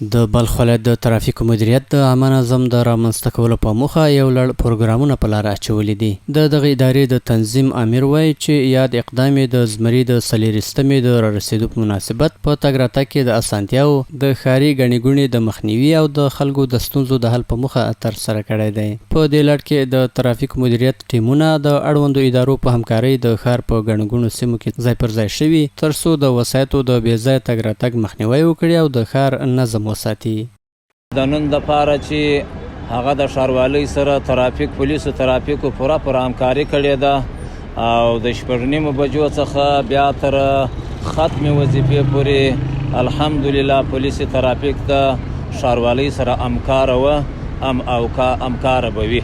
د بلخ ولایت د ترافیکو مدیریت د عامه نظم د رامنځته کولو په موخه یو لړ پروګرامونه په لاره اچولي دي. د دغه ادارې د تنظیم امیر وایي چې یاد اقدام د زمري د څلېرویشتمې د رارسېدو په مناسبت په تګ راتګ کې د اسانتیاو د ښاري ګڼې ګوڼې د مخنیوي او د خلکو د ستونزو د حل په موخه ترسره کړی دی. په دې لړ کې د ترافیکو مدیریت ټیمونه د اړوندو ادارو په همکارۍ د ښار په ګڼو ګوڼو سیمو کې ځای پر ځای شوي ترڅو د وسایطو د بې ځایه تګ راتګ مخنیوی وکړي او د ښار نظم وساتي. د نن دپاره چې هغه د ښاروالۍ سره ترافیک پولیسو ترافیکو پوره همکاري کړې ده او د شپږ نیمو بجو څخه بیا تر ختمې وظیفې پورې الحمدلله پولیس ترافیک د ښاروالۍ سره همکاره وه او همکاره به وي.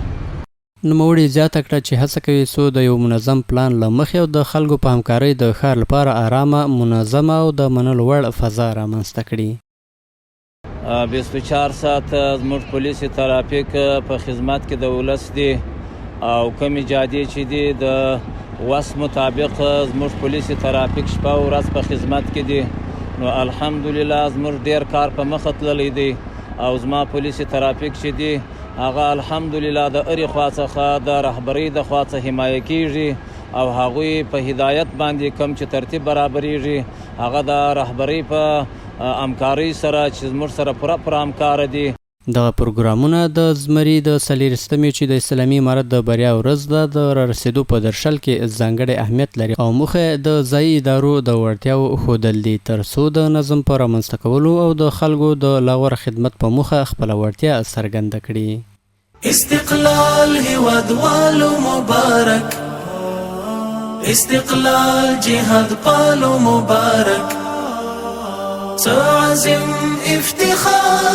نوموړي زیاته کړه چې هڅه کوي څو د یو منظم پلان له مخې او د خلکو په همکارۍ د ښار لپاره آرامه، منظمه او د منلو وړ فضا رامنځته کړي. 24 ساعت زموږ پولیس ترافیک په خدمت کې د ولس دي او کومې جادې چې دي د وس مطابق زموږ پولیس ترافیک شپه او ورځ په خدمت کې دي. نو الحمدلله زموږ ډیر کار په مخه تللی دی او زما پولیس ترافیک چې دي هغه الحمدلله د هرې خوا څخه د رهبرۍ د خوا څخه حمایه کیږي او هغوی په هدایت باندې کم چې ترتیب برابریږي هغه د رهبرۍ په همکارۍ سره چې زموږ سره پوره همکاره دي. دغه پروګرامونه د زمري د څلېرویشتمې چې د اسلامي امارت د بریا ورځ ده د رارسېدو په درشل کې ځانګړی اهمیت لري او موخه د ځایي ادارو د وړتیاو ښودل دي ترڅو د نظم په رامنځته کولو او د خلکو د لا غوره خدمت په موخه خپله وړتیا څرګنده کړي. استقلال هیوادوالو مبارک، استقلال جهاد پالو مبارک، عظیم افتخار